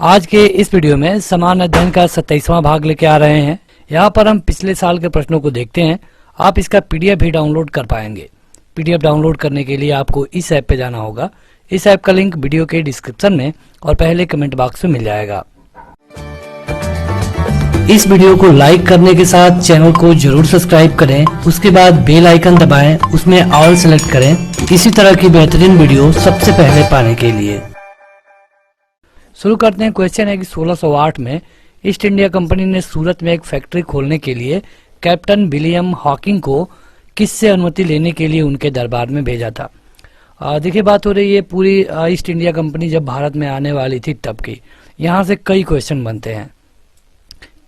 आज के इस वीडियो में समान अध्ययन का 27वां भाग लेके आ रहे हैं। यहाँ पर हम पिछले साल के प्रश्नों को देखते हैं। आप इसका पीडीएफ भी डाउनलोड कर पाएंगे। पीडीएफ डाउनलोड करने के लिए आपको इस ऐप पे जाना होगा। इस ऐप का लिंक वीडियो के डिस्क्रिप्शन में और पहले कमेंट बॉक्स में मिल जाएगा। इस वीडियो को लाइक करने के साथ चैनल को जरूर सब्सक्राइब करें। उसके बाद बेल आइकन दबाएं, उसमें ऑल सेलेक्ट करें इसी तरह की बेहतरीन वीडियो सबसे पहले पाने के लिए। शुरू करते हैं। क्वेश्चन है कि 1608 में ईस्ट इंडिया कंपनी ने सूरत में एक फैक्ट्री खोलने के लिए कैप्टन विलियम हॉकिंग को किससे अनुमति लेने के लिए उनके दरबार में भेजा था। देखिए, बात हो रही है पूरी ईस्ट इंडिया कंपनी जब भारत में आने वाली थी तब की। यहाँ से कई क्वेश्चन बनते हैं।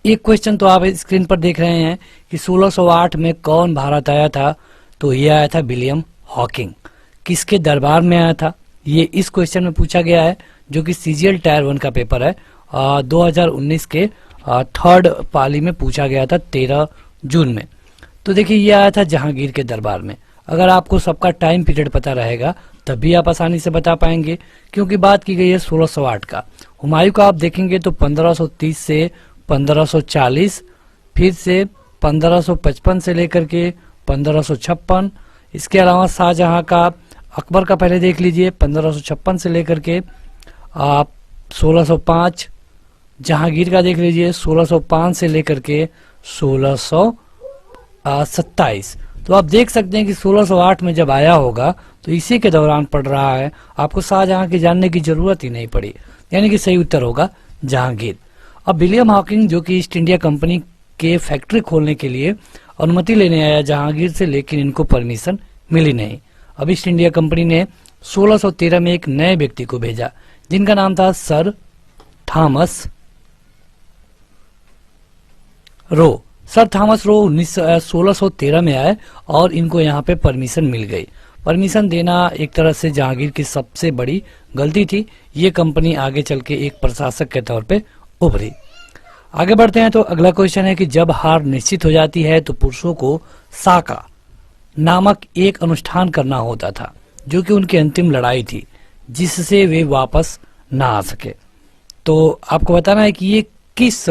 एक क्वेश्चन तो आप स्क्रीन पर देख रहे हैं कि 1608 में कौन भारत आया था, तो ये आया था विलियम हॉकिंग। किसके दरबार में आया था, ये इस क्वेश्चन में पूछा गया है, जो कि सीजीएल टायर 1 का पेपर है। 2019 के थर्ड पाली में पूछा गया था 13 जून में। तो देखिए, ये आया था जहांगीर के दरबार में। अगर आपको सबका टाइम पीरियड पता रहेगा तब भी आप आसानी से बता पाएंगे, क्योंकि बात की गई है 1608 का। हुमायूं का आप देखेंगे तो 1530 से 1540, फिर से 1555 से लेकर के 1556। इसके अलावा शाहजहां का, अकबर का पहले देख लीजिए, 1556 से लेकर के आप 1605। जहांगीर का देख लीजिए 1605 से लेकर के 1627। तो आप देख सकते हैं कि 1608 में जब आया होगा तो इसी के दौरान पड़ रहा है। आपको शाहजहां की जानने की जरूरत ही नहीं पड़ी, यानी कि सही उत्तर होगा जहांगीर। अब विलियम हॉकिंग जो कि ईस्ट इंडिया कंपनी के फैक्ट्री खोलने के लिए अनुमति लेने आया जहांगीर से, लेकिन इनको परमिशन मिली नहीं। अब ईस्ट इंडिया कंपनी ने 1613 में एक नए व्यक्ति को भेजा जिनका नाम था sir Thomas Roe. Sir Thomas Roe 1613 में आए और इनको यहाँ पे परमिशन मिल गई। परमिशन देना एक तरह से जहांगीर की सबसे बड़ी गलती थी। ये कंपनी आगे चल के एक प्रशासक के तौर पे उभरी। आगे बढ़ते हैं तो अगला क्वेश्चन है कि जब हार निश्चित हो जाती है तो पुरुषों को साका नामक एक अनुष्ठान करना होता था, जो कि उनकी अंतिम लड़ाई थी जिससे वे वापस ना आ सके। तो आपको बताना है कि ये किस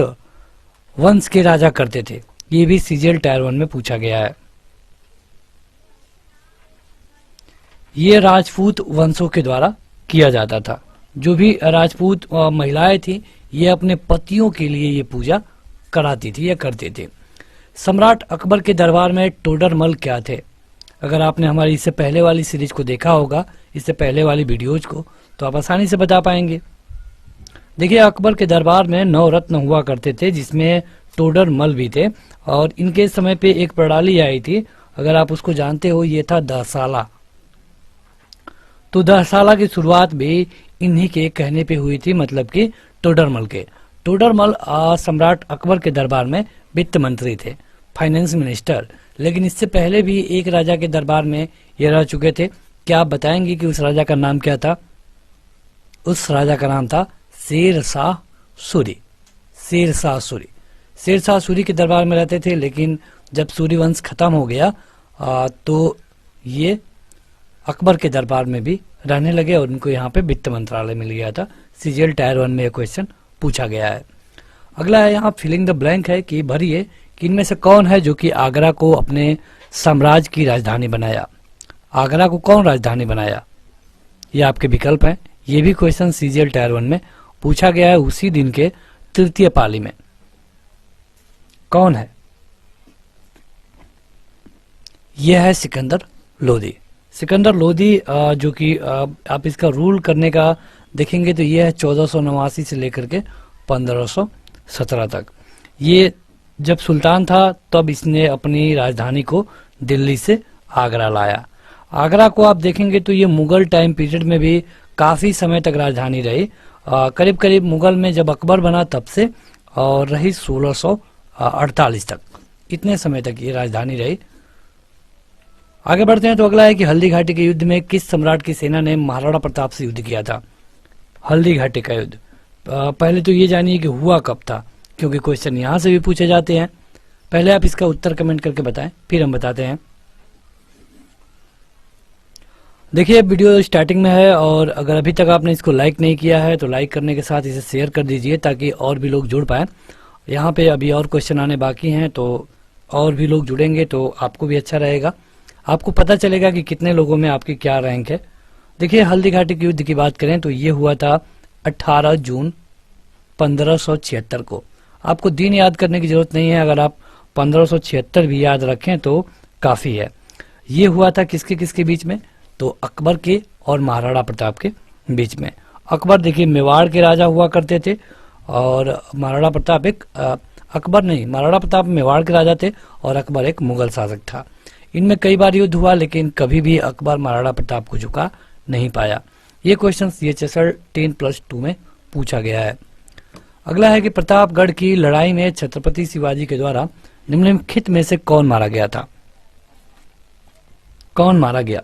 वंश के राजा करते थे। ये भी सीजीएल टायर 1 में पूछा गया है। ये राजपूत वंशों के द्वारा किया जाता था। जो भी राजपूत महिलाएं थी, ये अपने पतियों के लिए ये पूजा कराती थी या करते थे। सम्राट अकबर के दरबार में टोडरमल क्या थे। अगर आपने हमारी इससे पहले वाली सीरीज को देखा होगा, इससे पहले वाली वीडियोज को, तो आप आसानी से बता पाएंगे। देखिए, अकबर के दरबार में 9 रत्न हुआ करते थे, जिसमें टोडरमल भी थे। और इनके समय पे एक प्रणाली आई थी, अगर आप उसको जानते हो, ये था दहसाला। तो दहसाला की शुरुआत भी इन्हीं के कहने पे हुई थी, मतलब कि टोडरमल के। टोडरमल सम्राट अकबर के दरबार में वित्त मंत्री थे, फाइनेंस मिनिस्टर। लेकिन इससे पहले भी एक राजा के दरबार में ये रह चुके थे। क्या आप बताएंगे कि उस राजा का नाम क्या था? उस राजा का नाम था शेरशाह सूरी। शेरशाह सूरी, शेरशाह सूरी के दरबार में रहते थे। लेकिन जब सूरी वंश खत्म हो गया तो ये अकबर के दरबार में भी रहने लगे और उनको यहाँ पे वित्त मंत्रालय मिल गया था। सीजीएल टायर 1 में यह क्वेश्चन पूछा गया है। अगला है यहाँ फिलिंग द ब्लैंक है कि भरिए कि इनमें से कौन है जो कि आगरा को अपने साम्राज्य की राजधानी बनाया। आगरा को कौन राजधानी बनाया, ये आपके विकल्प हैं। ये भी क्वेश्चन सीजीएल टायर 1 में पूछा गया है उसी दिन के तृतीय पाली में। कौन है? यह है सिकंदर लोदी। सिकंदर लोदी जो कि आप इसका रूल करने का देखेंगे तो यह है 1489 से लेकर के 1517 तक। ये जब सुल्तान था तब इसने अपनी राजधानी को दिल्ली से आगरा लाया। आगरा को आप देखेंगे तो ये मुगल टाइम पीरियड में भी काफी समय तक राजधानी रही। करीब करीब मुगल में जब अकबर बना तब से और रही 1648 तक। इतने समय तक ये राजधानी रही। आगे बढ़ते हैं तो अगला है कि हल्दी घाटी के युद्ध में किस सम्राट की सेना ने महाराणा प्रताप से युद्ध किया था। हल्दी घाटी का युद्ध पहले तो ये जानिए कि हुआ कब था, क्योंकि क्वेश्चन यहां से भी पूछे जाते हैं। पहले आप इसका उत्तर कमेंट करके बताएं, फिर हम बताते हैं। देखिए वीडियो स्टार्टिंग में है और अगर अभी तक आपने इसको लाइक नहीं किया है तो लाइक करने के साथ इसे शेयर कर दीजिए ताकि और भी लोग जुड़ पाएँ। यहाँ पे अभी और क्वेश्चन आने बाकी हैं तो और भी लोग जुड़ेंगे तो आपको भी अच्छा रहेगा, आपको पता चलेगा कि कितने लोगों में आपकी क्या रैंक है। देखिए हल्दी घाटी के युद्ध की बात करें तो ये हुआ था 18 जून 1576 को। आपको दिन याद करने की जरूरत नहीं है, अगर आप 1576 भी याद रखें तो काफी है। ये हुआ था किसके किसके बीच में, तो अकबर के और महाराणा प्रताप के बीच में। अकबर देखिए मेवाड़ के राजा हुआ करते थे और महाराणा प्रताप महाराणा प्रताप मेवाड़ के राजा थे और अकबर एक मुगल शासक था। इनमें कई बार युद्ध हुआ लेकिन कभी भी अकबर महाराणा प्रताप को झुका नहीं पाया। ये क्वेश्चन CHSL 10+2 में पूछा गया है। अगला है कि प्रतापगढ़ की लड़ाई में छत्रपति शिवाजी के द्वारा निम्नलिखित में से कौन मारा गया था। कौन मारा गया?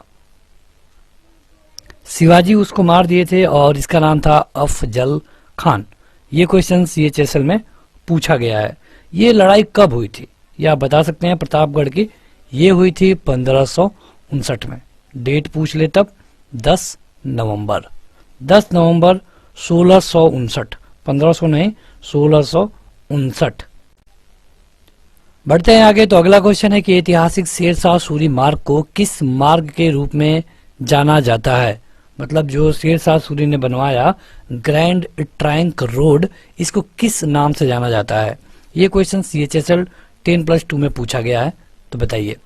शिवाजी उसको मार दिए थे और इसका नाम था अफजल खान। ये क्वेश्चन CHSL में पूछा गया है। ये लड़ाई कब हुई थी ये आप बता सकते हैं प्रतापगढ़ की? ये हुई थी 1559 में। डेट पूछ ले तब 10 नवंबर 1659, 1500 नहीं 1659। बढ़ते हैं आगे तो अगला क्वेश्चन है कि ऐतिहासिक शेरशाह सूरी मार्ग को किस मार्ग के रूप में जाना जाता है। मतलब जो शेरशाह सूरी ने बनवाया ग्रैंड ट्रंक रोड, इसको किस नाम से जाना जाता है। ये क्वेश्चन CHSL 10+2 में पूछा गया है, तो बताइए।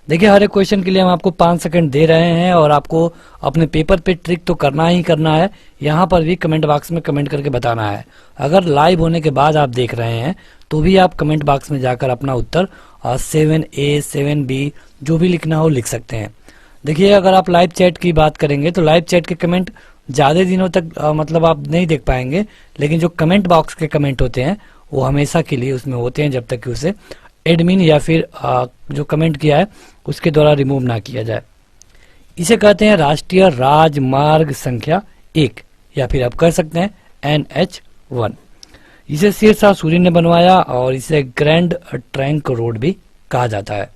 देखिए हर एक क्वेश्चन के लिए हम आपको 5 सेकंड दे रहे हैं और आपको अपने पेपर पे ट्रिक तो करना ही करना है। यहाँ पर भी कमेंट बॉक्स में कमेंट करके बताना है। अगर लाइव होने के बाद आप देख रहे हैं तो भी आप कमेंट बॉक्स में जाकर अपना उत्तर 7A 7B जो भी लिखना हो लिख सकते हैं। देखिए अगर आप लाइव चैट की बात करेंगे तो लाइव चैट के कमेंट ज़्यादा दिनों तक मतलब आप नहीं देख पाएंगे, लेकिन जो कमेंट बॉक्स के कमेंट होते हैं वो हमेशा के लिए उसमें होते हैं जब तक कि उसे एडमिन या फिर जो कमेंट किया है उसके द्वारा रिमूव ना किया जाए। इसे कहते हैं राष्ट्रीय राजमार्ग संख्या 1 या फिर आप कह सकते हैं NH1। इसे शेरशाह सूरी ने बनवाया और इसे ग्रैंड ट्रंक रोड भी कहा जाता है।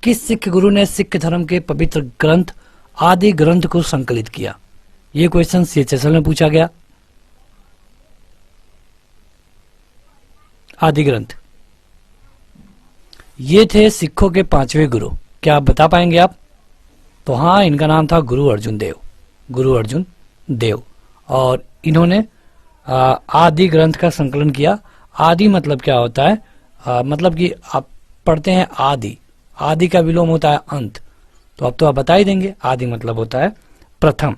किस सिख गुरु ने सिख धर्म के पवित्र ग्रंथ आदि ग्रंथ को संकलित किया। ये क्वेश्चन CHSL में पूछा गया। आदि ग्रंथ ये थे सिखों के 5वें गुरु। क्या आप बता पाएंगे आप? तो हाँ, इनका नाम था गुरु अर्जुन देव और इन्होंने आदि ग्रंथ का संकलन किया। आदि मतलब क्या होता है? मतलब कि आप पढ़ते हैं आदि का विलोम होता है अंत, तो अब तो आप बता ही देंगे। आदि मतलब होता है प्रथम।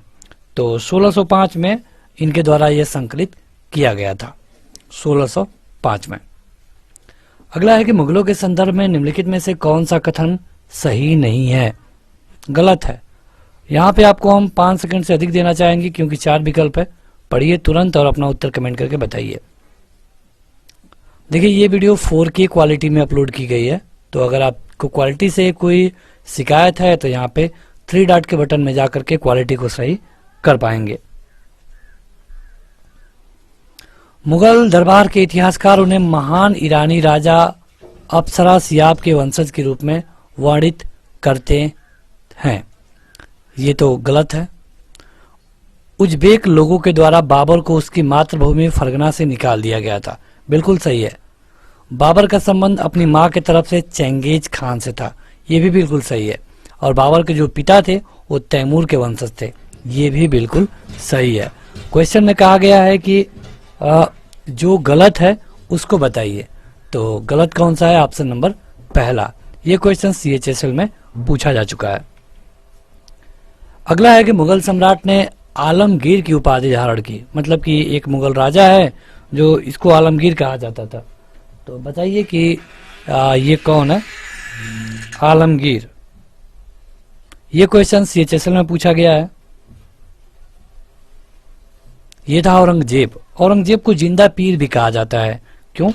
तो 1605 में इनके द्वारा यह संकलित किया गया था, 1605 में। अगला है कि मुगलों के संदर्भ में निम्नलिखित में से कौन सा कथन सही नहीं है, गलत है। यहाँ पे आपको हम 5 सेकंड से अधिक देना चाहेंगे क्योंकि 4 विकल्प है। पढ़िए तुरंत और अपना उत्तर कमेंट करके बताइए। देखिए ये वीडियो 4K क्वालिटी में अपलोड की गई है, तो अगर आपको क्वालिटी से कोई शिकायत है तो यहाँ पे 3 डॉट के बटन में जाकर के क्वालिटी को सही कर पाएंगे। मुगल दरबार के इतिहासकार उन्हें महान ईरानी राजा अप्सरा सियाब के वंशज के रूप में वर्णित करते हैं। ये तो गलत है। उज्बेक लोगों के द्वारा बाबर को उसकी मातृभूमि फरगना से निकाल दिया गया था, बिल्कुल सही है। बाबर का संबंध अपनी मां की तरफ से चंगेज खान से था, ये भी बिल्कुल सही है। और बाबर के जो पिता थे वो तैमूर के वंशज थे, ये भी बिल्कुल सही है। क्वेश्चन में कहा गया है कि जो गलत है उसको बताइए, तो गलत कौन सा है? ऑप्शन नंबर पहला। ये क्वेश्चन CHSL में पूछा जा चुका है। अगला है कि मुगल सम्राट ने आलमगीर की उपाधि धारण की, मतलब कि एक मुगल राजा है जो इसको आलमगीर कहा जाता था, तो बताइए कि ये कौन है आलमगीर। ये क्वेश्चन CHSL में पूछा गया है। ये था औरंगजेब। औरंगजेब को जिंदा पीर भी कहा जाता है, क्यों?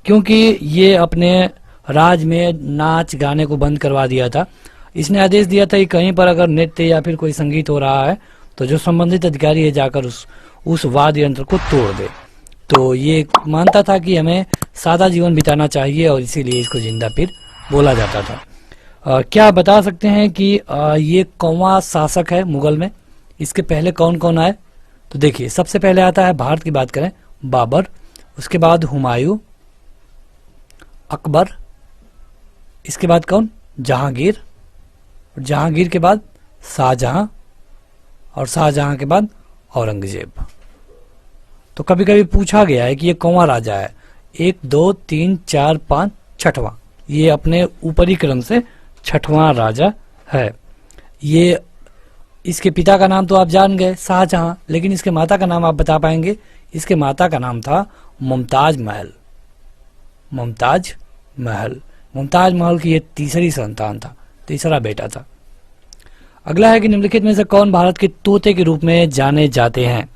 क्योंकि ये अपने राज में नाच गाने को बंद करवा दिया था। इसने आदेश दिया था कि कहीं पर अगर नृत्य या फिर कोई संगीत हो रहा है तो जो संबंधित अधिकारी है जाकर उस वाद्य यंत्र को तोड़ दे। तो ये मानता था कि हमें सादा जीवन बिताना चाहिए और इसीलिए इसको जिंदा पीर बोला जाता था। क्या बता सकते हैं कि ये कौवा शासक है मुगल में? इसके पहले कौन कौन आए? तो देखिए, सबसे पहले आता है, भारत की बात करें, बाबर, उसके बाद हुमायूं, अकबर, इसके बाद कौन? जहांगीर, और जहांगीर के बाद शाहजहां, और शाहजहां के बाद औरंगजेब। तो कभी कभी पूछा गया है कि ये कौवा राजा है, 1 2 3 4 5 छठवां, ये अपने ऊपरी क्रम से छठवां राजा है। ये इसके पिता का नाम तो आप जान गए, शाहजहां, लेकिन इसके माता का नाम आप बता पाएंगे? इसके माता का नाम था मुमताज महल। मुमताज महल, मुमताज महल की ये तीसरी संतान था, तीसरा बेटा था। अगला है कि निम्नलिखित में से कौन भारत के तोते के रूप में जाने जाते हैं?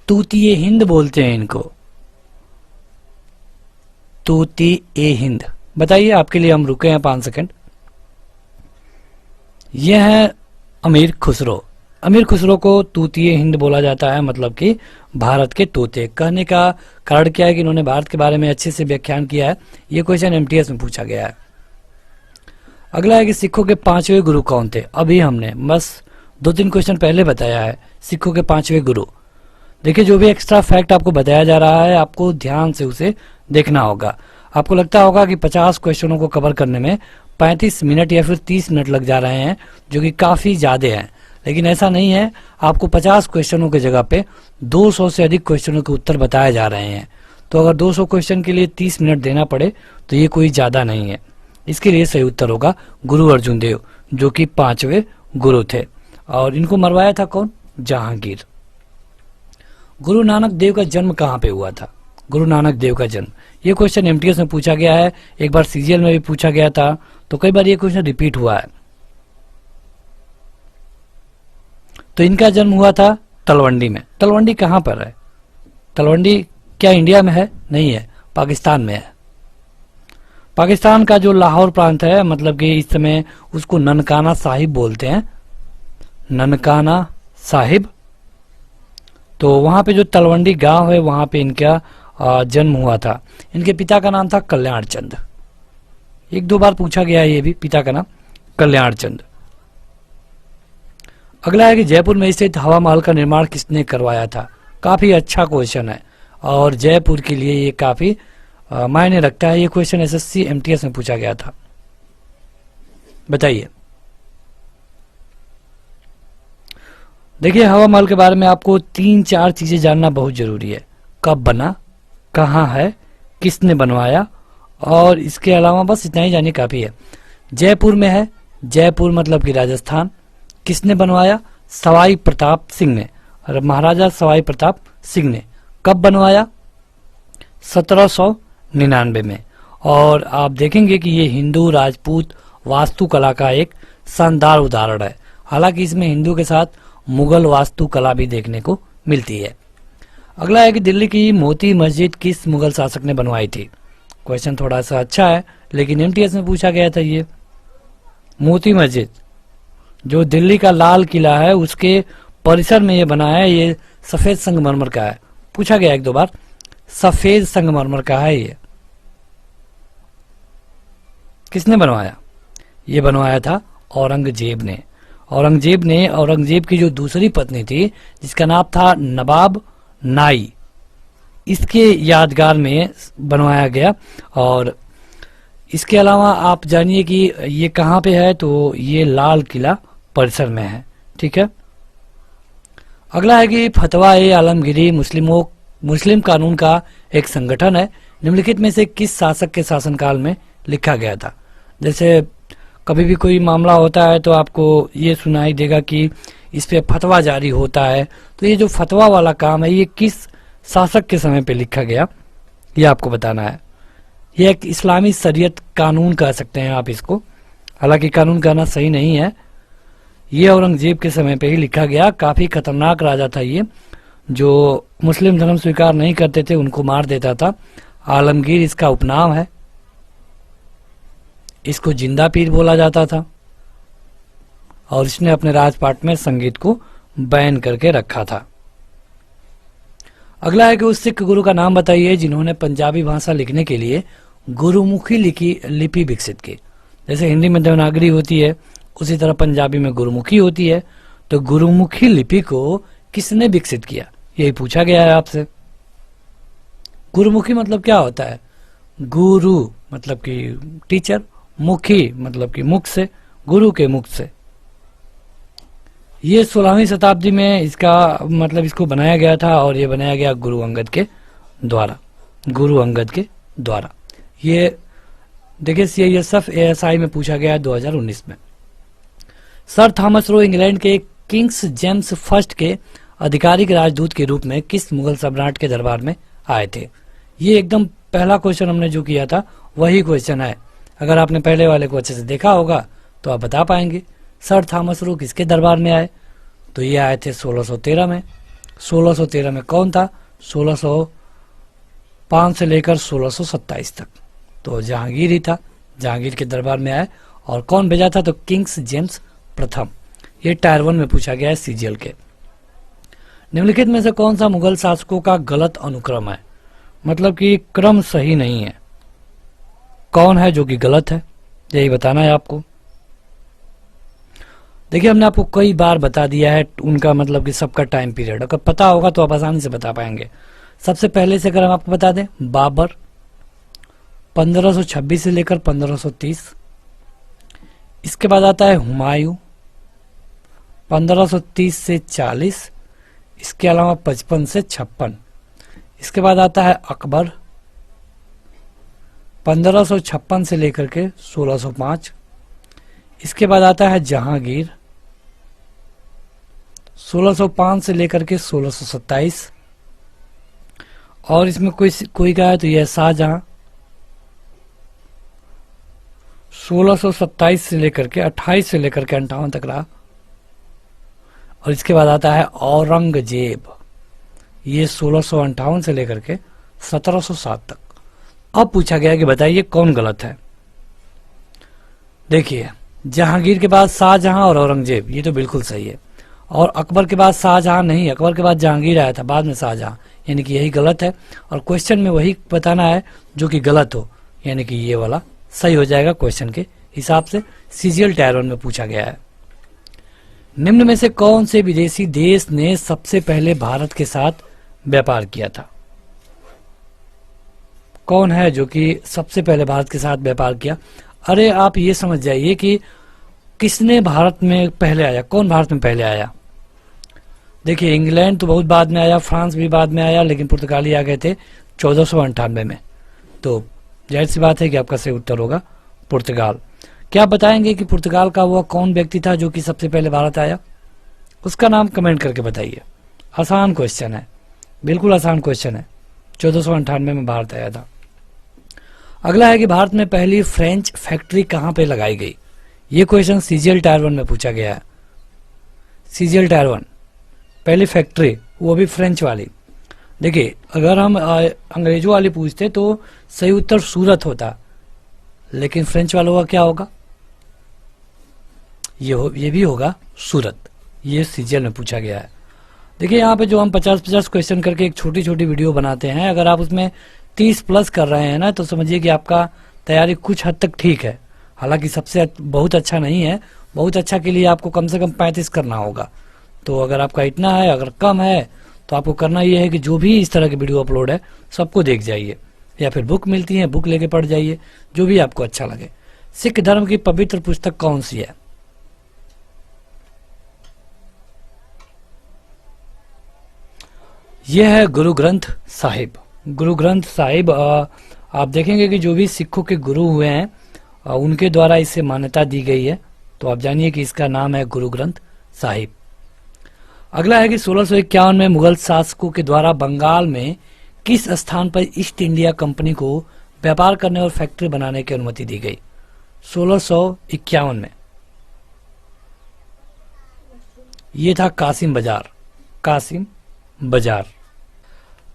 तूतिए हिंद बोलते हैं इनको, तूतिए हिंद। बताइए, आपके लिए हम रुके हैं 5 सेकंड। यह है अमीर खुसरो। अमीर खुसरो को तूतिए हिंद बोला जाता है, मतलब कि भारत के तोते। कहने का कारण क्या है कि इन्होंने भारत के बारे में अच्छे से व्याख्यान किया है। ये क्वेश्चन एमटीएस में पूछा गया है। अगला है कि सिखों के 5वें गुरु कौन थे? अभी हमने बस 2-3 क्वेश्चन पहले बताया है सिखों के 5वें गुरु। देखिए, जो भी एक्स्ट्रा फैक्ट आपको बताया जा रहा है, आपको ध्यान से उसे देखना होगा। आपको लगता होगा कि 50 क्वेश्चनों को कवर करने में 35 मिनट या फिर 30 मिनट लग जा रहे हैं, जो कि काफी ज्यादा हैं, लेकिन ऐसा नहीं है। आपको 50 क्वेश्चनों की जगह पे 200 से अधिक क्वेश्चनों के उत्तर बताए जा रहे हैं। तो अगर 200 क्वेश्चन के लिए 30 मिनट देना पड़े तो ये कोई ज्यादा नहीं है। इसके लिए सही उत्तर होगा गुरु अर्जुन देव, जो कि 5वें गुरु थे, और इनको मरवाया था कौन? जहांगीर। गुरु नानक देव का जन्म कहाँ पे हुआ था? गुरु नानक देव का जन्म, ये क्वेश्चन एमटीएस में पूछा गया है, एक बार सीजीएल में भी पूछा गया था, तो कई बार ये क्वेश्चन रिपीट हुआ है। तो इनका जन्म हुआ था तलवंडी में। तलवंडी कहाँ पर है? तलवंडी क्या इंडिया में है? नहीं है, पाकिस्तान में है। पाकिस्तान का जो लाहौर प्रांत है, मतलब कि इस समय उसको ननकाना साहिब बोलते हैं, ननकाना साहिब। तो वहां पे जो तलवंडी गांव है, वहां पे इनका जन्म हुआ था। इनके पिता का नाम था कल्याण चंद। 1-2 बार पूछा गया है ये भी, पिता का नाम कल्याण चंद। अगला है कि जयपुर में स्थित हवा महल का निर्माण किसने करवाया था? काफी अच्छा क्वेश्चन है, और जयपुर के लिए ये काफी मायने रखता है। ये क्वेश्चन एसएससी एमटीएस में पूछा गया था। बताइए। देखिए, हवा महल के बारे में आपको 3-4 चीजें जानना बहुत जरूरी है। कब बना, कहाँ है, किसने बनवाया, और इसके अलावा बस इतना ही जानिए काफी है। जयपुर में है, जयपुर मतलब कि राजस्थान। किसने बनवाया? सवाई प्रताप सिंह ने, और महाराजा सवाई प्रताप सिंह ने। कब बनवाया? 1799 में। और आप देखेंगे कि ये हिंदू राजपूत वास्तुकला का एक शानदार उदाहरण है। हालांकि इसमें हिंदू के साथ मुगल वास्तुकला भी देखने को मिलती है। अगला है कि दिल्ली की मोती मस्जिद किस मुगल शासक ने बनवाई थी? क्वेश्चन थोड़ा सा अच्छा है, लेकिन एमटीएस में पूछा गया था। ये मोती मस्जिद जो दिल्ली का लाल किला है, उसके परिसर में ये बना है। ये सफेद संगमरमर का है, पूछा गया 1-2 बार। सफेद संगमरमर का है ये। किसने बनवाया? ये बनवाया था औरंगजेब ने। औरंगजेब की जो दूसरी पत्नी थी, जिसका नाम था नवाब नाई, इसके यादगार में बनवाया गया। और इसके अलावा आप जानिए कि ये कहाँ पे है, तो ये लाल किला परिसर में है। ठीक है। अगला है कि फतवा आलमगीरी मुस्लिम कानून का एक संगठन है। निम्नलिखित में से किस शासक के शासनकाल में लिखा गया था? जैसे कभी भी कोई मामला होता है तो आपको ये सुनाई देगा कि इस पे फतवा जारी होता है। तो ये जो फतवा वाला काम है, ये किस शासक के समय पे लिखा गया, ये आपको बताना है। ये एक इस्लामी शरीयत कानून कह सकते हैं आप इसको, हालांकि कानून कहना सही नहीं है। ये औरंगजेब के समय पे ही लिखा गया। काफी खतरनाक राजा था ये, जो मुस्लिम धर्म स्वीकार नहीं करते थे उनको मार देता था। आलमगीर इसका उपनाम है। इसको जिंदा पीर बोला जाता था, और इसने अपने राजपाट में संगीत को बैन करके रखा था। अगला है कि उस सिख गुरु का नाम बताइए जिन्होंने पंजाबी भाषा लिखने के लिए गुरुमुखी लिपि विकसित की। जैसे हिंदी में देवनागरी होती है, उसी तरह पंजाबी में गुरुमुखी होती है। तो गुरुमुखी लिपि को किसने विकसित किया, यही पूछा गया है आपसे। गुरुमुखी मतलब क्या होता है? गुरु मतलब कि टीचर, मुखी मतलब कि मुख से, गुरु के मुख से। ये 16वीं शताब्दी में इसका मतलब इसको बनाया गया था, और ये बनाया गया गुरु अंगद के द्वारा। ये देखिए CISF ASI में पूछा गया 2019 में। सर थॉमस रो इंग्लैंड के किंग्स जेम्स फर्स्ट के आधिकारिक राजदूत के रूप में किस मुगल सम्राट के दरबार में आए थे? ये एकदम पहला क्वेश्चन हमने जो किया था वही क्वेश्चन है। अगर आपने पहले वाले को अच्छे से देखा होगा तो आप बता पाएंगे। सर थॉमस रो किसके दरबार में आए? तो ये आए थे 1613 में। 1613 में कौन था? 1605 से लेकर 1627 तक तो जहांगीर ही था। जहांगीर के दरबार में आए। और कौन भेजा था? तो किंग्स जेम्स प्रथम। ये टायर 1 में पूछा गया है CGL के। निम्नलिखित में से कौन सा मुगल शासकों का गलत अनुक्रम है? मतलब कि क्रम सही नहीं है। कौन है जो कि गलत है, यही बताना है आपको। देखिए हमने आपको कई बार बता दिया है उनका मतलब कि सबका टाइम पीरियड। अगर पता होगा तो आप आसानी से बता पाएंगे। सबसे पहले से अगर हम आपको बता दें, बाबर 1526 से लेकर 1530। इसके बाद आता है हुमायूं 1530 से 40। इसके अलावा 55 से 56। इसके बाद आता है अकबर 1556 से लेकर के 1605। इसके बाद आता है जहांगीर 1605 से लेकर के 1627। और इसमें कोई का है तो यह शाहजहां 1627 से लेकर के 28 से लेकर के 58 तक रहा। और इसके बाद आता है औरंगजेब, ये 1658 से लेकर के 1707 तक। अब पूछा गया कि बताइए कौन गलत है। देखिए जहांगीर के बाद शाहजहां और औरंगजेब, ये तो बिल्कुल सही है। और अकबर के बाद शाहजहां नहीं, अकबर के बाद जहांगीर आया था, बाद में शाहजहां, यानी कि यही गलत है। और क्वेश्चन में वही बताना है जो कि गलत हो, यानी कि ये वाला सही हो जाएगा क्वेश्चन के हिसाब से। CGL टायर 1 में पूछा गया है। निम्न में से कौन से विदेशी देश ने सबसे पहले भारत के साथ व्यापार किया था? कौन है जो कि सबसे पहले भारत के साथ व्यापार किया? अरे आप ये समझ जाइए कि किसने भारत में पहले आया, कौन भारत में पहले आया। देखिए इंग्लैंड तो बहुत बाद में आया, फ्रांस भी बाद में आया, लेकिन पुर्तगाली आ गए थे 1498 में। तो जाहिर सी बात है कि आपका सही उत्तर होगा पुर्तगाल। क्या आप बताएंगे कि पुर्तगाल का वह कौन व्यक्ति था जो कि सबसे पहले भारत आया? उसका नाम कमेंट करके बताइए। आसान क्वेश्चन है, बिल्कुल आसान क्वेश्चन है। 1498 में भारत आया था। अगला है कि भारत में पहली फ्रेंच फैक्ट्री कहां पे लगाई गई? ये क्वेश्चन CGL टायर 1 में पूछा गया है। CGL टायर 1 पहली फैक्ट्री, वो भी फ्रेंच वाली। देखिए अगर हम अंग्रेजों वाली पूछते तो सही उत्तर सूरत होता, लेकिन फ्रेंच वालों का क्या होगा? ये भी होगा सूरत। ये CGL में पूछा गया है। देखिए यहाँ पे जो हम 50-50 क्वेश्चन करके एक छोटी छोटी वीडियो बनाते हैं, अगर आप उसमें 30 प्लस कर रहे हैं ना, तो समझिए कि आपका तैयारी कुछ हद तक ठीक है। हालांकि सबसे बहुत अच्छा नहीं है, बहुत अच्छा के लिए आपको कम से कम 35 करना होगा। तो अगर आपका इतना है, अगर कम है, तो आपको करना ये है कि जो भी इस तरह की वीडियो अपलोड है सबको देख जाइए, या फिर बुक मिलती है बुक लेके पढ़ जाइए, जो भी आपको अच्छा लगे। सिख धर्म की पवित्र पुस्तक कौन सी है? यह है गुरु ग्रंथ साहिब। गुरु ग्रंथ साहिब आप देखेंगे कि जो भी सिखों के गुरु हुए हैं उनके द्वारा इसे मान्यता दी गई है। तो आप जानिए कि इसका नाम है गुरु ग्रंथ साहिब। अगला है कि 1651 में मुगल शासकों के द्वारा बंगाल में किस स्थान पर ईस्ट इंडिया कंपनी को व्यापार करने और फैक्ट्री बनाने की अनुमति दी गई? 1651 में ये था कासिम बाजार। कासिम बाजार।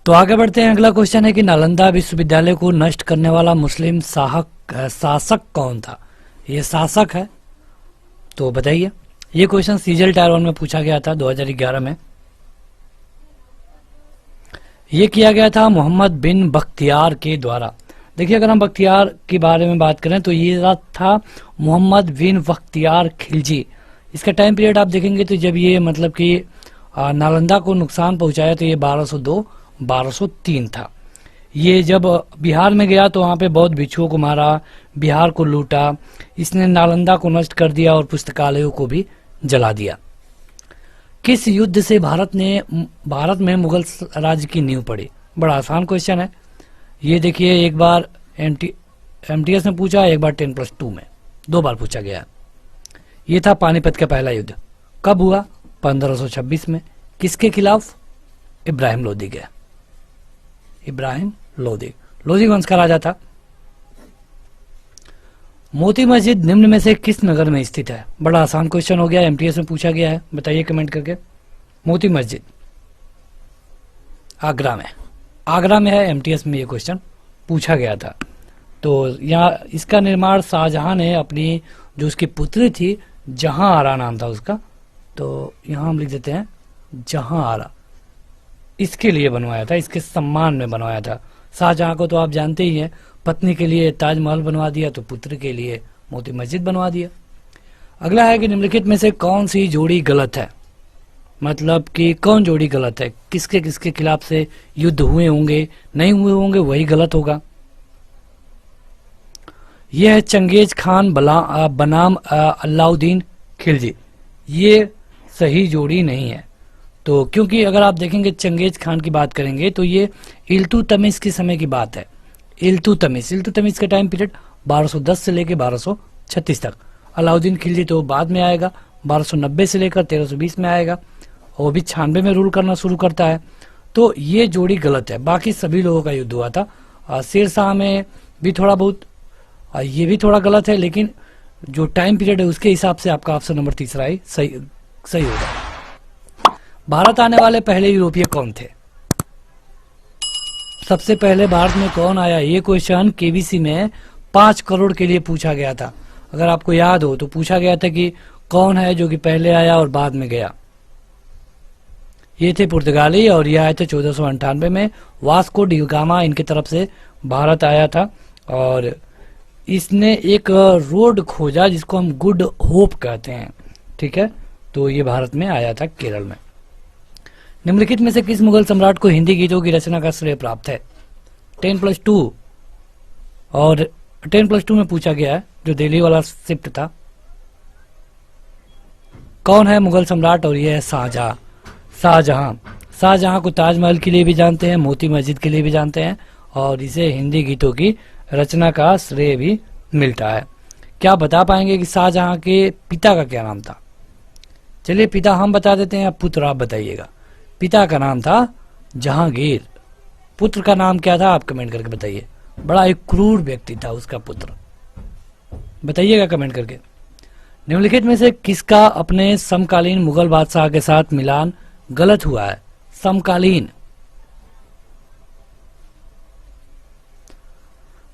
तो आगे बढ़ते हैं। अगला क्वेश्चन है कि नालंदा विश्वविद्यालय को नष्ट करने वाला मुस्लिम शासक कौन था? ये शासक है, तो बताइए। ये क्वेश्चन CGL टायर 1 में पूछा गया था 2011 में। ये किया गया था मोहम्मद बिन बख्तियार के द्वारा। देखिए अगर हम बख्तियार के बारे में बात करें तो ये था मोहम्मद बिन बख्तियार खिलजी। इसका टाइम पीरियड आप देखेंगे तो जब ये मतलब कि नालंदा को नुकसान पहुंचाया तो ये 1202-1203 था। ये जब बिहार में गया तो वहां पे बौद्ध भिक्षुओं को मारा, बिहार को लूटा, इसने नालंदा को नष्ट कर दिया और पुस्तकालयों को भी जला दिया। किस युद्ध से भारत में मुगल राज्य की नींव पड़ी? बड़ा आसान क्वेश्चन है ये। देखिए एक बार एमटीएस में पूछा, एक बार 10+2 में, 2 बार पूछा गया। ये था पानीपत का पहला युद्ध। कब हुआ? 1526 में। किसके खिलाफ? इब्राहिम लोदी के। इब्राहिम लोदी वंश का राजा था। मोती मस्जिद निम्न में से किस नगर में स्थित है? बड़ा आसान क्वेश्चन हो गया, एमटीएस में पूछा गया है, बताइए कमेंट करके। मोती मस्जिद आगरा में है। एमटीएस में ये क्वेश्चन पूछा गया था। तो यहाँ इसका निर्माण शाहजहां ने अपनी जो उसकी पुत्री थी, जहां आरा नाम था उसका, तो यहाँ हम लिख देते हैं जहां आरा, इसके लिए बनवाया था, इसके सम्मान में बनवाया था। शाहजहां को तो आप जानते ही हैं, पत्नी के लिए ताजमहल बनवा दिया तो पुत्र के लिए मोती मस्जिद बनवा दिया। अगला है कि निम्नलिखित में से कौन सी जोड़ी गलत है? मतलब कि कौन जोड़ी गलत है? किसके किसके खिलाफ से युद्ध हुए होंगे, नहीं हुए होंगे, वही गलत होगा। यह है चंगेज खान बनाम अलाउद्दीन खिलजी। ये सही जोड़ी नहीं है। तो क्योंकि अगर आप देखेंगे चंगेज खान की बात करेंगे तो ये इल्तुतमिश के समय की बात है। इल्तुतमिश का टाइम पीरियड 1210 से लेकर 1236 तक। अलाउद्दीन खिलजी तो बाद में आएगा, 1290 से लेकर 1320 में आएगा, वो भी 96 में रूल करना शुरू करता है। तो ये जोड़ी गलत है। बाकी सभी लोगों का युद्ध हुआ था। शेरशाह में भी थोड़ा बहुत, ये भी थोड़ा गलत है, लेकिन जो टाइम पीरियड है उसके हिसाब से आपका ऑप्शन नंबर तीसरा ही सही होगा। भारत आने वाले पहले यूरोपीय कौन थे? सबसे पहले भारत में कौन आया? ये क्वेश्चन केबीसी में 5 करोड़ के लिए पूछा गया था। अगर आपको याद हो तो पूछा गया था कि कौन है जो कि पहले आया और बाद में गया। ये थे पुर्तगाली और ये आए थे 1498 में। वास्को डी गामा इनकी तरफ से भारत आया था और इसने एक रोड खोजा जिसको हम गुड होप कहते हैं। ठीक है, तो ये भारत में आया था, केरल में। निम्नलिखित में से किस मुगल सम्राट को हिंदी गीतों की रचना का श्रेय प्राप्त है? 10+2 और 10+2 में पूछा गया है, जो दिल्ली वाला शिफ्ट था। कौन है मुगल सम्राट? और यह है शाहजहां को ताजमहल के लिए भी जानते हैं, मोती मस्जिद के लिए भी जानते हैं और इसे हिंदी गीतों की रचना का श्रेय भी मिलता है। क्या बता पाएंगे कि शाहजहां के पिता का क्या नाम था? चलिए पिता हम बता देते हैं, अब पुत्र आप बताइएगा। पिता का नाम था जहांगीर। पुत्र का नाम क्या था? आप कमेंट करके बताइए। बड़ा एक क्रूर व्यक्ति था उसका पुत्र, बताइएगा कमेंट करके। निम्नलिखित में से किसका अपने समकालीन मुगल बादशाह के साथ मिलान गलत हुआ है? समकालीन,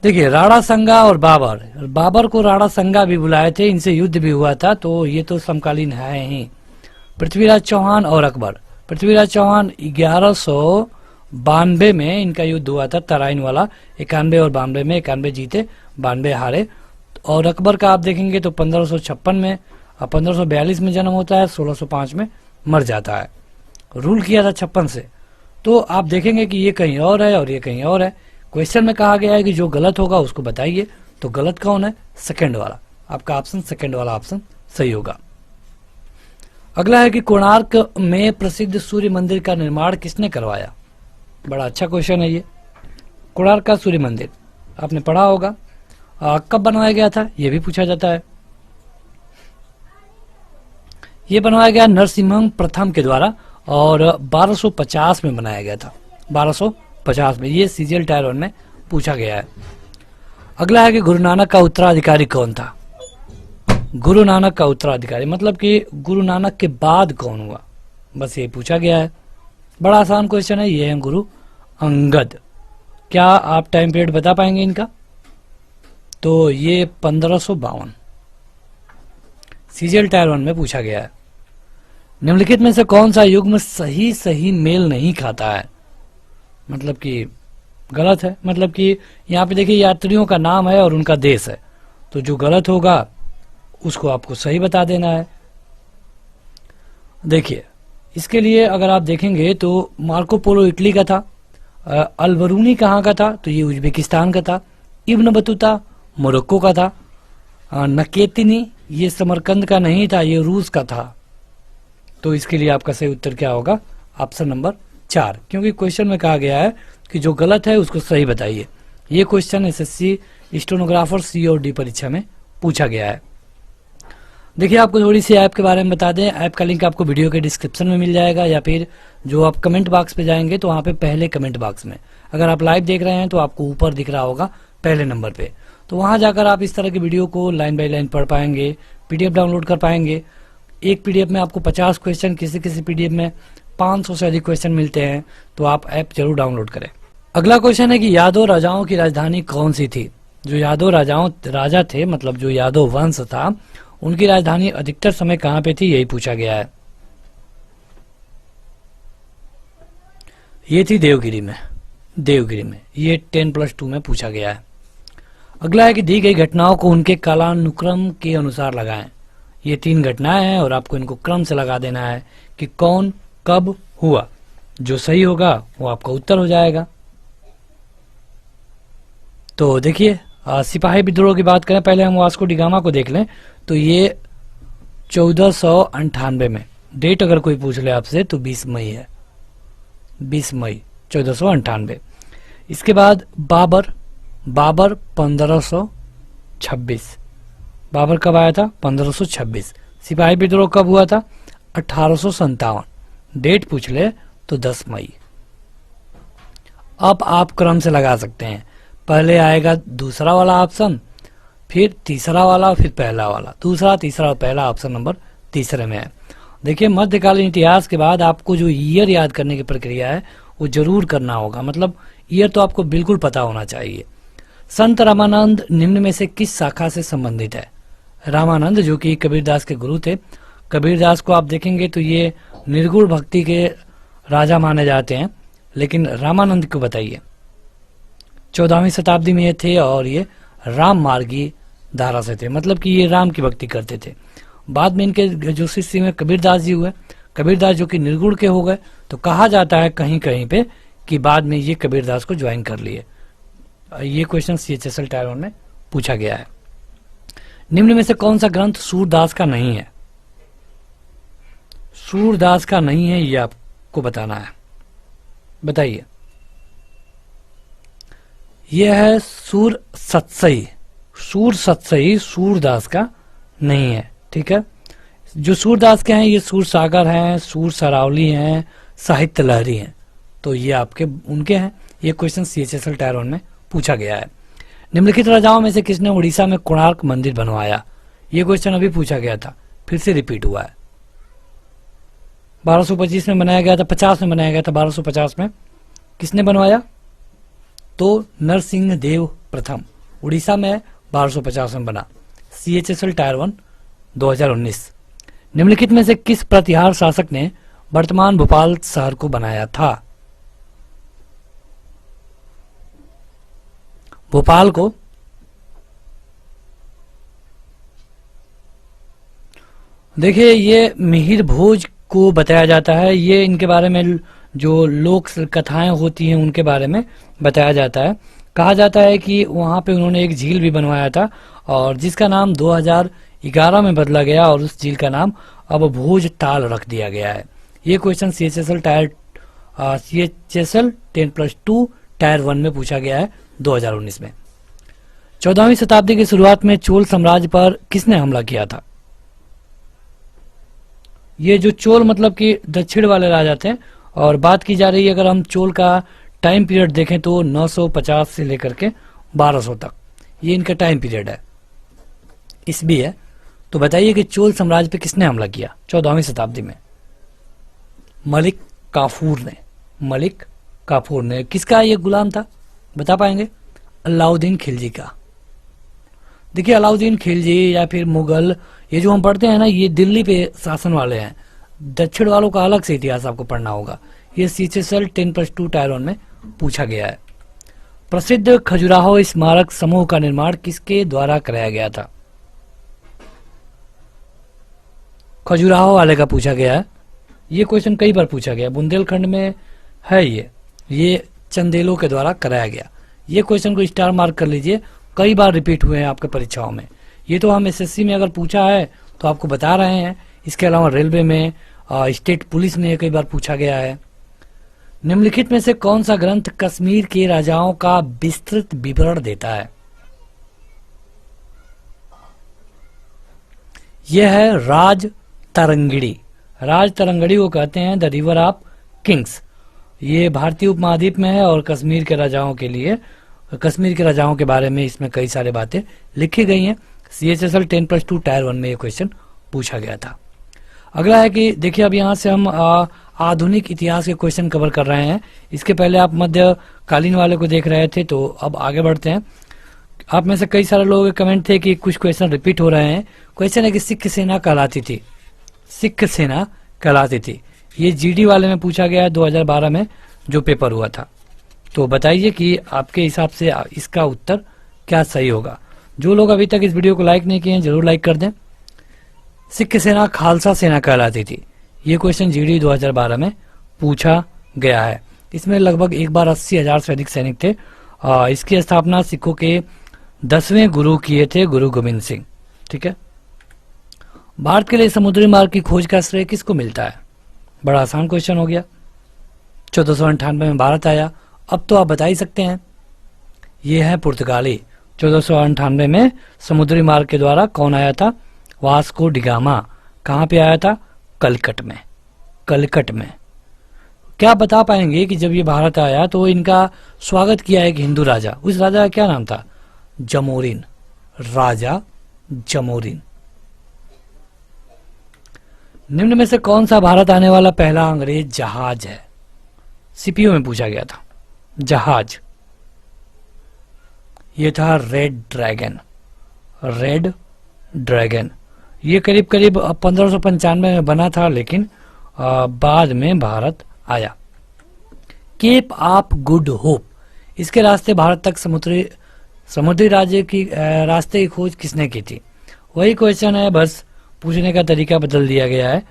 देखिए राणा संगा और बाबर को राणा संगा भी बुलाए थे, इनसे युद्ध भी हुआ था, तो ये तो समकालीन है ही। पृथ्वीराज चौहान और अकबर। पृथ्वीराज चौहान 1192 में इनका युद्ध हुआ था, तराइन वाला। 91 और 92 में 91 जीते, 92 हारे। और अकबर का आप देखेंगे तो 1556 में, 1542 में जन्म होता है, 1605 में मर जाता है। रूल किया था 56 से। तो आप देखेंगे कि ये कहीं और है और ये कहीं और है। क्वेश्चन में कहा गया है कि जो गलत होगा उसको बताइए, तो गलत कौन है? सेकंड वाला। आपका ऑप्शन सेकंड वाला ऑप्शन सही होगा। अगला है कि कोणार्क में प्रसिद्ध सूर्य मंदिर का निर्माण किसने करवाया? बड़ा अच्छा क्वेश्चन है ये। कोणार्क का सूर्य मंदिर आपने पढ़ा होगा। कब बनवाया गया था ये भी पूछा जाता है। ये बनवाया गया नरसिम्हम प्रथम के द्वारा और 1250 में बनाया गया था। 1250 में। ये सीजीएल टायर 1 में पूछा गया है। अगला है कि गुरु नानक का उत्तराधिकारी कौन था? गुरु नानक का उत्तराधिकारी मतलब कि गुरु नानक के बाद कौन हुआ, बस ये पूछा गया है। बड़ा आसान क्वेश्चन है। ये है गुरु अंगद। क्या आप टाइम पीरियड बता पाएंगे इनका? तो ये 1552 सीजीएल टायर 1 में पूछा गया है। निम्नलिखित में से कौन सा युग्म सही मेल नहीं खाता है? मतलब कि गलत है, मतलब कि यहाँ पे देखिए यात्रियों का नाम है और उनका देश है, तो जो गलत होगा उसको आपको सही बता देना है। देखिए इसके लिए अगर आप देखेंगे तो मार्को पोलो इटली का था, अलबरूनी कहाँ का था, तो ये उज्बेकिस्तान का था। इब्न बतूता मोरक्को का था। नकेतिनी ये समरकंद का नहीं था, ये रूस का था। तो इसके लिए आपका सही उत्तर क्या होगा, ऑप्शन नंबर 4, क्योंकि क्वेश्चन में कहा गया है कि जो गलत है उसको सही बताइए। ये क्वेश्चन एसएससी स्टेनोग्राफर सी और डी परीक्षा में पूछा गया है। देखिए आपको थोड़ी सी ऐप के बारे में बता दें, ऐप का लिंक आपको वीडियो के डिस्क्रिप्शन में मिल जाएगा, या फिर जो आप कमेंट बॉक्स पे जाएंगे तो वहाँ पे पहले कमेंट बॉक्स में, अगर आप लाइव देख रहे हैं तो आपको ऊपर दिख रहा होगा पहले नंबर पे, तो वहाँ जाकर आप इस तरह की वीडियो को लाइन बाय लाइन पढ़ पाएंगे, पीडीएफ डाउनलोड कर पाएंगे। एक पीडीएफ में आपको 50 क्वेश्चन, किसी किसी पीडीएफ में 500 से अधिक क्वेश्चन मिलते हैं, तो आप ऐप जरूर डाउनलोड करें। अगला क्वेश्चन है कि यादव राजाओं की राजधानी कौन सी थी। जो यादव राजा थे, मतलब जो यादव वंश था, उनकी राजधानी अधिकतर समय कहां पे थी, यही पूछा गया है। ये थी देवगिरी में। ये 10+2 में पूछा गया है। अगला है कि दी गई घटनाओं को उनके कालानुक्रम के अनुसार लगाएं। ये 3 घटनाएं हैं और आपको इनको क्रम से लगा देना है कि कौन कब हुआ। जो सही होगा वो आपका उत्तर हो जाएगा। तो देखिए सिपाही विद्रोह की बात करें, पहले हम वास्को डी गामा को देख लें, तो ये 1498 में, डेट अगर कोई पूछ ले आपसे तो 20 मई है, 20 मई 1498। इसके बाद बाबर 1526। बाबर कब आया था, 1526। सिपाही विद्रोह कब हुआ था, 1857। डेट पूछ ले तो 10 मई। अब आप क्रम से लगा सकते हैं, पहले आएगा दूसरा वाला ऑप्शन, फिर तीसरा वाला, फिर पहला वाला। दूसरा, तीसरा और पहला ऑप्शन नंबर तीसरे में है। देखिए मध्यकालीन इतिहास के बाद आपको जो ईयर याद करने की प्रक्रिया है वो जरूर करना होगा, मतलब ईयर तो आपको बिल्कुल पता होना चाहिए। संत रामानंद निम्न में से किस शाखा से संबंधित है। रामानंद जो कि कबीरदास के गुरु थे, कबीरदास को आप देखेंगे तो ये निर्गुण भक्ति के राजा माने जाते हैं, लेकिन रामानंद को बताइए। 14वीं शताब्दी में ये थे और ये राम मार्गी धारा से थे, मतलब कि ये राम की भक्ति करते थे। बाद में इनके जो शिष्य में कबीरदास जी हुए, कबीरदास जो कि निर्गुण के हो गए, तो कहा जाता है कहीं कहीं पे कि बाद में ये कबीरदास को ज्वाइन कर लिए। ये क्वेश्चन CHSL टायर 1 में पूछा गया है। निम्न में से कौन सा ग्रंथ सूरदास का नहीं है। सूरदास का नहीं है, ये आपको बताना है, बताइए। यह है सूर सत्सई। सूरदास का नहीं है, ठीक है। जो सूरदास के हैं ये सूर सागर हैं, सूर सरावली हैं, साहित्य लहरी हैं, तो ये आपके उनके हैं। ये क्वेश्चन CHSL टायर 1 में पूछा गया है। निम्नलिखित राजाओं में से किसने उड़ीसा में कोणार्क मंदिर बनवाया। ये क्वेश्चन अभी पूछा गया था, फिर से रिपीट हुआ है। 1225 में बनाया गया था, 50 में बनाया गया था। 1250 में किसने बनवाया, तो नरसिंह देव प्रथम। उड़ीसा में 1250 में बना। CHSL tyre 1 2019। निम्नलिखित में से किस प्रतिहार शासक ने वर्तमान भोपाल शहर को बनाया था। भोपाल को देखिए ये मिहिर भोज को बताया जाता है। ये इनके बारे में जो लोक कथाएं होती हैं उनके बारे में बताया जाता है। कहा जाता है कि वहां पे उन्होंने एक झील भी बनवाया था और जिसका नाम 2011 में बदला गया और उस झील का नाम अब भोज ताल रख दिया गया है। ये क्वेश्चन CHSL 10+2 टायर 1 में पूछा गया है 2019 में। 14वीं शताब्दी की शुरुआत में चोल साम्राज्य पर किसने हमला किया था। ये जो चोल मतलब कि दक्षिण वाले राजा थे, और बात की जा रही है अगर हम चोल का टाइम पीरियड देखें तो 950 से लेकर के 1200 तक ये इनका टाइम पीरियड है। इस भी है, तो बताइए कि चोल साम्राज्य पे किसने हमला किया 14वीं शताब्दी में। मलिक काफूर ने। किसका ये गुलाम था, बता पाएंगे। अलाउद्दीन खिलजी का। देखिए अलाउद्दीन खिलजी या फिर मुगल, ये जो हम पढ़ते हैं ना, ये दिल्ली पे शासन वाले हैं। दक्षिण वालों का अलग से इतिहास आपको पढ़ना होगा। ये CHSL 10+2 टायर 1 में पूछा गया है। प्रसिद्ध खजुराहो स्मारक समूह का निर्माण किसके द्वारा कराया गया था? खजुराहो वाले का पूछा गया है। ये क्वेश्चन कई बार पूछा गया, बुंदेलखंड में है ये चंदेलों के द्वारा कराया गया। ये क्वेश्चन को स्टार मार्क कर लीजिए, कई बार रिपीट हुए हैं आपके परीक्षाओं में। ये तो हम एसएससी में अगर पूछा है तो आपको बता रहे हैं, इसके अलावा रेलवे में, स्टेट पुलिस में कई बार पूछा गया है। निम्नलिखित में से कौन सा ग्रंथ कश्मीर के राजाओं का विस्तृत विवरण देता है? यह है राज तरंगिणी। राज तरंगिणी को कहते हैं द रिवर ऑफ किंग्स। ये भारतीय उपमहाद्वीप में है और कश्मीर के राजाओं के बारे में इसमें कई सारे बातें लिखी गई हैं। CHSL 10+2 टायर 1 में ये क्वेश्चन पूछा गया था। अगला है कि देखिए, अब यहाँ से हम आधुनिक इतिहास के क्वेश्चन कवर कर रहे हैं। इसके पहले आप मध्यकालीन वाले को देख रहे थे, तो अब आगे बढ़ते हैं। आप में से कई सारे लोगों के कमेंट थे कि कुछ क्वेश्चन रिपीट हो रहे हैं। क्वेश्चन है कि सिख सेना कहलाती थी, सिख सेना कहलाती थी। ये GD वाले में पूछा गया है 2012 में जो पेपर हुआ था। तो बताइए कि आपके हिसाब से इसका उत्तर क्या सही होगा। जो लोग अभी तक इस वीडियो को लाइक नहीं किए हैं जरूर लाइक कर दें। सिख सेना खालसा सेना कहलाती थी। ये क्वेश्चन GD 2012 में पूछा गया है। इसमें लगभग एक बार 80,000 से अधिक सैनिक थे। इसकी स्थापना सिखों के 10वें गुरु किए थे, गुरु गोविंद सिंह। ठीक है। भारत के लिए समुद्री मार्ग की खोज का श्रेय किसको मिलता है? बड़ा आसान क्वेश्चन हो गया। 1498 में भारत आया। अब तो आप बता ही सकते हैं, ये है पुर्तगाली। 1498 में समुद्री मार्ग के द्वारा कौन आया था? Vasco da Gama. कहाँ पे आया था? कलकट में। कलकट में। क्या बता पाएंगे कि जब ये भारत आया तो इनका स्वागत किया एक हिंदू राजा, उस राजा का क्या नाम था? जमोरिन, राजा जमोरिन। निम्न में से कौन सा भारत आने वाला पहला अंग्रेज जहाज है? CPO में पूछा गया था। जहाज, ये था रेड ड्रैगन। रेड ड्रैगन ये करीब करीब 1595 में बना था, लेकिन बाद में भारत आया। केप ऑफ गुड होप, इसके रास्ते भारत तक समुद्री राज्य की रास्ते की खोज किसने की थी? वही क्वेश्चन है, बस पूछने का तरीका बदल दिया गया है।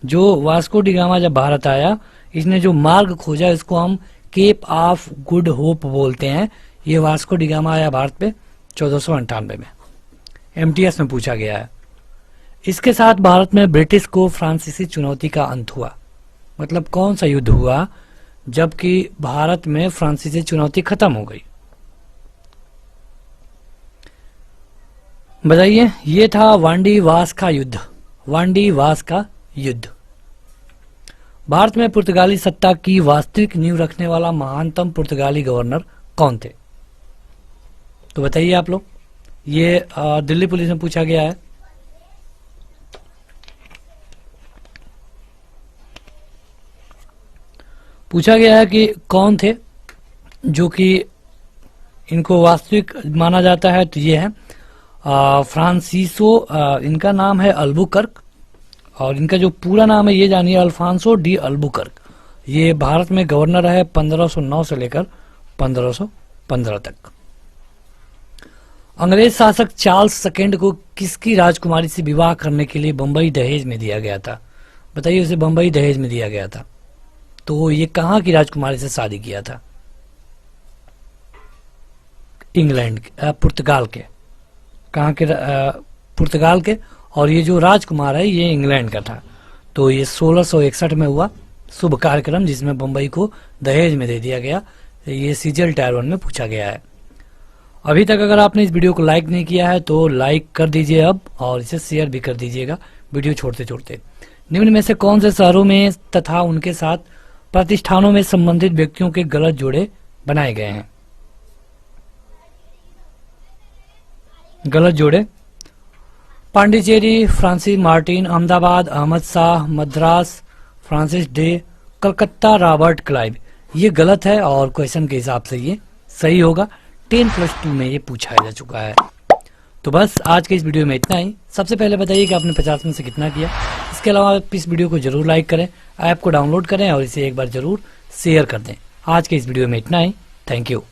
जो वास्को डिगामा जब भारत आया, इसने जो मार्ग खोजा इसको हम केप ऑफ गुड होप बोलते हैं। ये वास्को डिगामा आया भारत पे 1498 में। MTS में पूछा गया है। इसके साथ भारत में ब्रिटिश को फ्रांसीसी चुनौती का अंत हुआ। मतलब कौन सा युद्ध हुआ जबकि भारत में फ्रांसीसी चुनौती खत्म हो गई? बताइए। ये था वांडी वास का युद्ध। वांडी वास का युद्ध। भारत में पुर्तगाली सत्ता की वास्तविक नींव रखने वाला महानतम पुर्तगाली गवर्नर कौन थे? तो बताइए आप लोग। ये दिल्ली पुलिस में पूछा गया है। पूछा गया है कि कौन थे जो कि इनको वास्तविक माना जाता है। तो ये है फ्रांसिसो, इनका नाम है अल्बुकर्क, और इनका जो पूरा नाम है ये जानिए, अल्फांसो डी अल्बुकर्क। ये भारत में गवर्नर है 1509 से लेकर 1515 तक। अंग्रेज शासक चार्ल्स सेकंड को किसकी राजकुमारी से विवाह करने के लिए बंबई दहेज में दिया गया था? बताइए, उसे बंबई दहेज में दिया गया था। तो ये कहाँ की राजकुमारी से शादी किया था? इंग्लैंड, पुर्तगाल के। कहाँ के? पुर्तगाल के। और ये जो राजकुमार है ये इंग्लैंड का था। तो ये 1661 में हुआ शुभ कार्यक्रम जिसमें बंबई को दहेज में दे दिया गया। ये CGL टायर 1 में पूछा गया है। अभी तक अगर आपने इस वीडियो को लाइक नहीं किया है तो लाइक कर दीजिए अब, और इसे शेयर भी कर दीजिएगा वीडियो छोड़ते छोड़ते। निम्न में से कौन से शहरों में तथा उनके साथ प्रतिष्ठानों में संबंधित व्यक्तियों के गलत जोड़े बनाए गए हैं? गलत जोड़े। Pondicherry Francis Martin, Ahmedabad Ahmad Shah, Madras Francis Day, Calcutta Robert Clive. ये गलत है और क्वेश्चन के हिसाब से ये सही होगा। 10+2 में ये पूछा जा चुका है। तो बस आज के इस वीडियो में इतना ही। सबसे पहले बताइए कि आपने 50 में से कितना किया। इसके अलावा आप इस वीडियो को जरूर लाइक करें, ऐप को डाउनलोड करें और इसे एक बार जरूर शेयर कर दें। आज के इस वीडियो में इतना ही। Thank you.